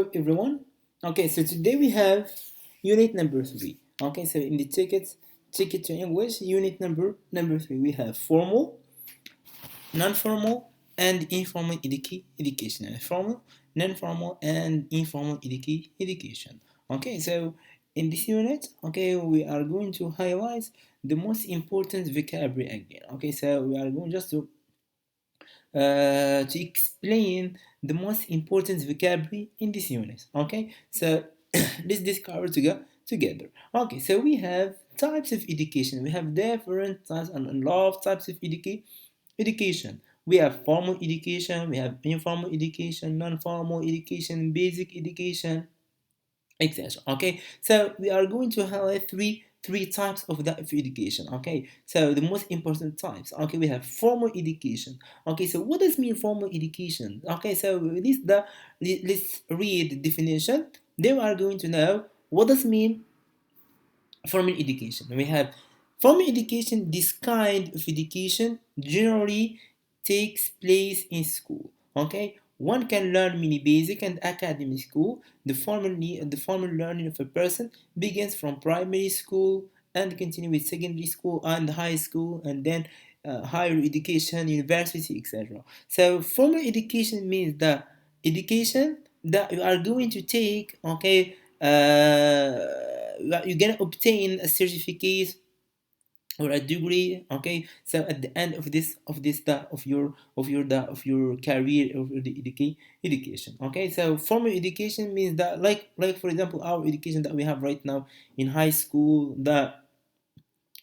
Everyone. Okay, so today we have unit number 3. Okay, so in the ticket to English, unit number 3, we have formal, non-formal, and informal education. Formal, non-formal, and informal education. Okay, so in this unit, okay, we are going to highlight the most important vocabulary again. Okay, so we are going just to explain the most important vocabulary in this unit. Okay, so let's discover together. Okay, so we have types of education. We have different types and a lot of types of education. We have formal education, we have informal education, non-formal education, basic education, etc. Okay, so we are going to highlight three types of that of education. Okay, so the most important types. Okay, we have formal education. Okay, so what does mean formal education? Okay, so let's read the definition. Then we are going to know what does mean formal education. We have formal education. This kind of education generally takes place in school. Okay, one can learn many basic and academic school. The formal learning of a person begins from primary school and continue with secondary school and high school and then higher education, university, etc. So formal education means the education that you are going to take. Okay, you're gonna obtain a certificate or a degree. Okay, so at the end of your career of the education. Okay, so formal education means that like for example our education that we have right now in high school, the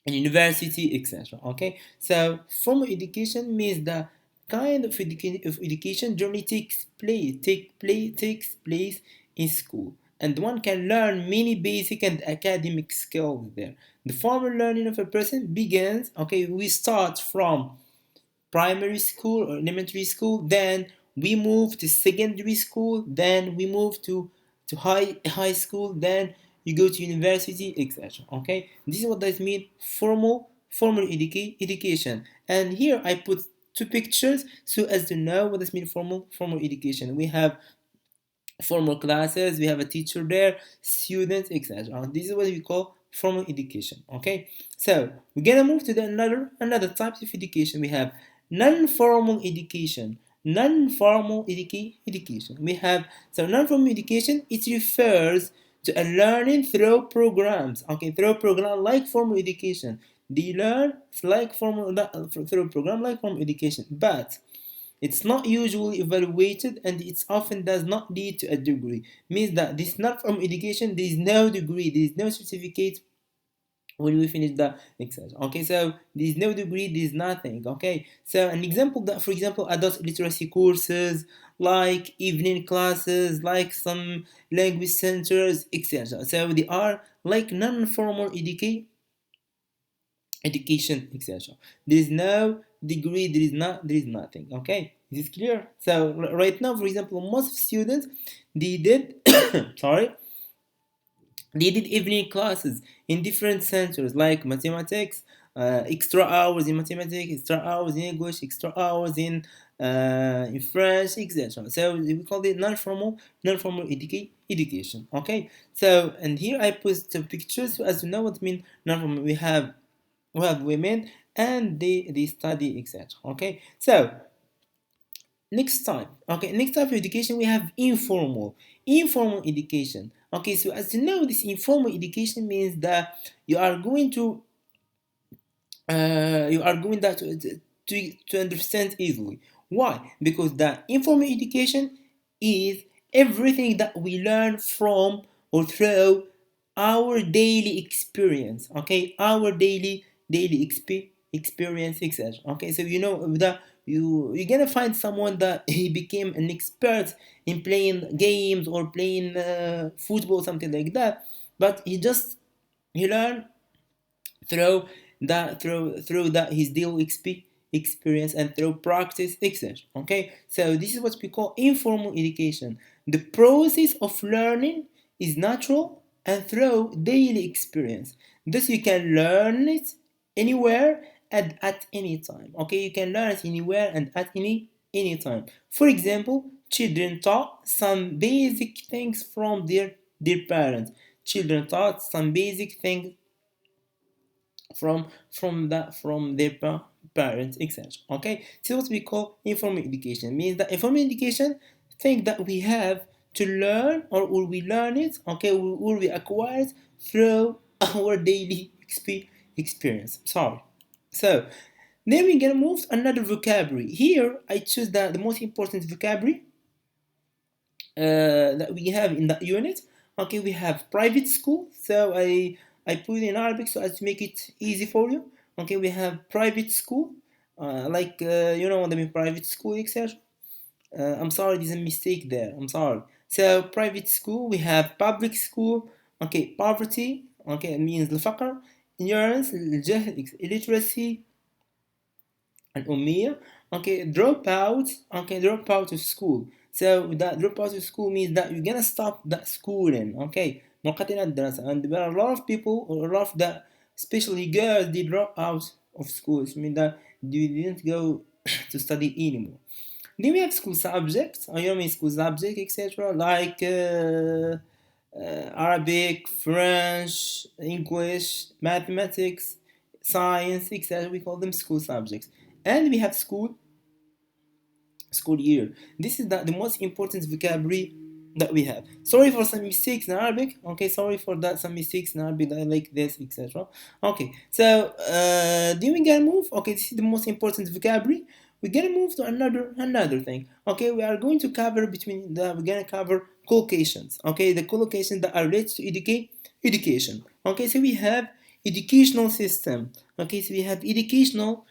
in university, etc. Okay, so formal education means the kind of education generally takes place in school, and one can learn many basic and academic skills there. The formal learning of a person begins. Okay, we start from primary school or elementary school, then we move to secondary school, then we move to high school, then you go to university, etc. Okay, this is what does mean formal education. And here I put two pictures so as to know what does mean formal education. We have formal classes, we have a teacher there, students, etc. This is what we call formal education. Okay, so we're gonna move to the another type of education. We have non-formal education. Education, we have, so non-formal education, it refers to a learning through programs. Okay, through program like formal education, they learn like formal through program like formal education, but it's not usually evaluated and it often does not lead to a degree. Means that this not from education, there is no degree, there is no certificate when we finish the exercise. Okay, so there is no degree, there is nothing. Okay, so an example that, for example, adult literacy courses, like evening classes, like some language centers, etc. So they are like non-formal education, etc. There is no degree, there is nothing. Okay, is this clear? So right now, for example, most students, they did sorry, they did evening classes in different centers like mathematics, extra hours in mathematics, extra hours in English, extra hours in French, etc. So we call it non-formal education. Okay, so and here I put some pictures so as to know what mean non-formal. We have women and they study, etc. Okay, so next type of education, we have informal education. Okay, so as you know, this informal education means that you are going to understand easily. Why? Because the informal education is everything that we learn from or through our daily experience. Okay, our daily experience, etc. Okay, so you know that you're gonna find someone that he became an expert in playing games or playing football, something like that, but he learned through that his daily experience and through practice, etc. Okay, so this is what we call informal education. The process of learning is natural and through daily experience. Thus you can learn it anywhere and at any time. Okay, you can learn it anywhere and at any time. For example, Children taught some basic things from their parents. Children taught some basic things from their parents, etc. Okay, so what we call informal education means that informal education thing that we have to learn, or will we learn it, okay, will we acquire it through our daily experience. Sorry. So then we're gonna move to another vocabulary. Here I choose the most important vocabulary that we have in that unit. Okay, we have private school. So I put it in Arabic so as to make it easy for you. Okay, we have private school, you know what I mean, private school, etc. I'm sorry, there's a mistake there. I'm sorry. So private school, we have public school. Okay, poverty. Okay, it means الفقر, ignorance, الجهل, illiteracy, الأمية. Okay, drop out. Okay, drop out of school. So that drop out of school means that you're gonna stop that schooling. Okay, مقاطعة الدراسة. And there are a lot of people, or a lot of the, especially girls, they drop out of school. It means that they didn't go to study anymore. Then we have school subjects, I mean school subject, etc. Like Arabic, French, English, mathematics, science, etc. We call them school subjects. And we have school year. This is the most important vocabulary that we have. Sorry for some mistakes in Arabic. Okay, sorry for that, some mistakes in Arabic like this, etc. Okay, so then we gonna move. Okay, this is the most important vocabulary. We're gonna move to another thing. Okay, we are going to cover we're gonna cover collocations. Okay, the collocations that are related to education. Okay, so we have educational system. Okay, so we have educational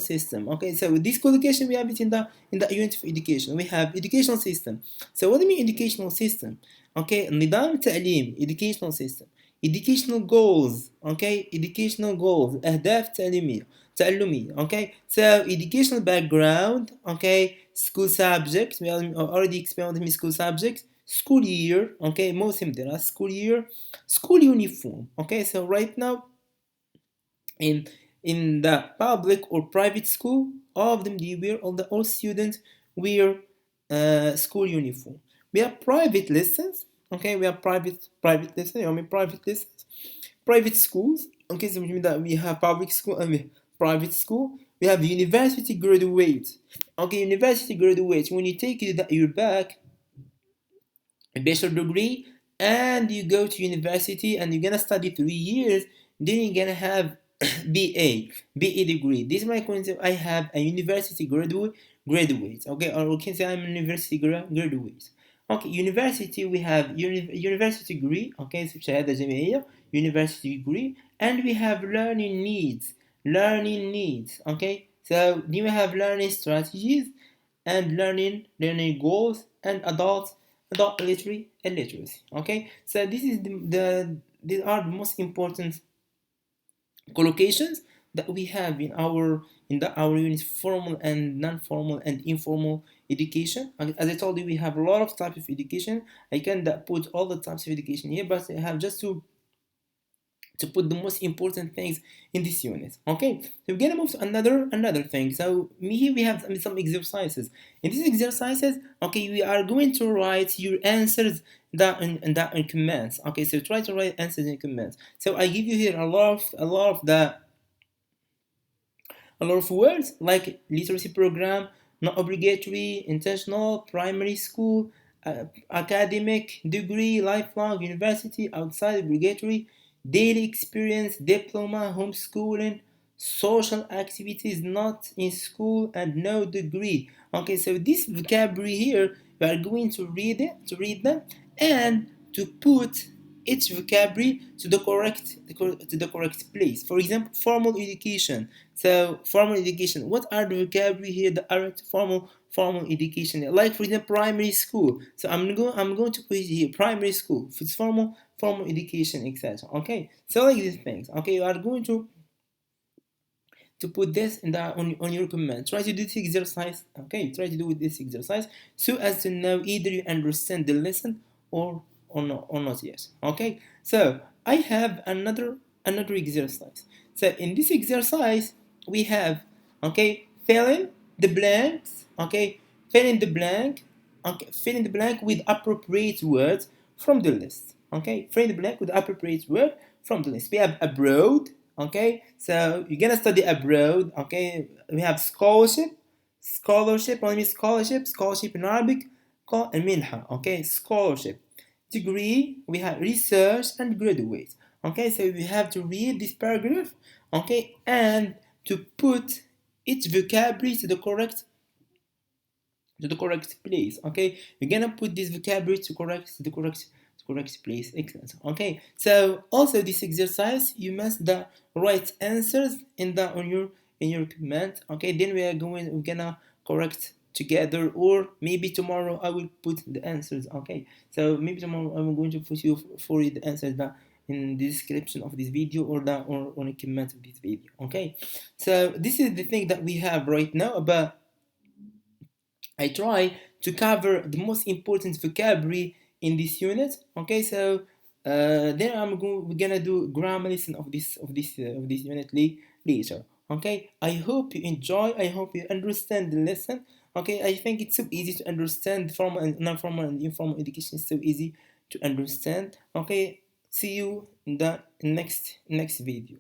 system. Okay, so with this collocation we have it in the unit of education. We have educational system. So what do you mean educational system? Okay, نظام تعليم, educational system. Educational goals. Okay, educational goals, أهداف تعلمية. Okay, so educational background. Okay, school subjects. We already explained the school subjects. School year. Okay, موسم دراسة, school year. School uniform. Okay, so right now in the public or private school, all of them, all students wear school uniform. We have private lessons. Okay, we have private lessons. I mean private lessons, private schools. Okay, so which means that we have public school and we have private school. We have university graduates. Okay, university graduates. When you take your back a bachelor degree and you go to university and you're gonna study 3 years, then you're gonna have BA degree. This is my concept. I have a university graduate. Okay, or we can say I'm a university graduate. Okay, university, we have university degree. Okay, so شهادة جامعية, university degree, and we have learning needs. Okay, so then we have learning strategies and learning goals and adult literacy. Okay, so this is these are the most important collocations that we have in our units, formal and non-formal and informal education. As I told you, we have a lot of types of education. I can't put all the types of education here, but I have just to put the most important things in this unit. Okay, so we're gonna move to another thing. So here we have some exercises. In these exercises, okay, we are going to write your answers in comments. Okay, so try to write answers in comments. So I give you here a lot of words like literacy program, not obligatory, intentional, primary school, academic, degree, lifelong, university, outside obligatory, daily experience, diploma, homeschooling, social activities, not in school, and no degree. Okay, so this vocabulary here, we are going to read them, and to put each vocabulary to the correct place. For example, formal education. So formal education, what are the vocabulary here that are formal education? Like for example, primary school. So I'm going to put here primary school. If it's formal education, etc. Okay, so like these things. Okay, you are going to put this on your comment. Try to do this exercise. Okay, try to do this exercise so as to know either you understand the lesson or not yet. Okay, so I have another exercise. So in this exercise we have, okay, fill in the blanks. Okay, fill in the blank Okay, fill in the blank with appropriate words from the list. Okay, fill in the blank with appropriate word from the list. We have abroad. Okay, so you're gonna study abroad. Okay, we have scholarship, only scholarship in Arabic, and minha. Okay, scholarship. Degree, we have research and graduate. Okay, so we have to read this paragraph. Okay, and to put each vocabulary to the correct place. Okay, you're gonna put this vocabulary to the correct place. Excellent. Okay, so also this exercise you must the right answers in your comment. Okay, then we're gonna correct together, or maybe tomorrow I will put the answers. Okay, so maybe tomorrow I'm going to put you for the answers that in the description of this video, or on a comment of this video. Okay, so this is the thing that we have right now about. I try to cover the most important vocabulary in this unit. Okay, so then we're gonna do grammar lesson of this unit later. Okay, I hope you enjoy. I hope you understand the lesson. Okay, I think it's so easy to understand. Formal and non-formal and informal education is so easy to understand. Okay, see you in the next video.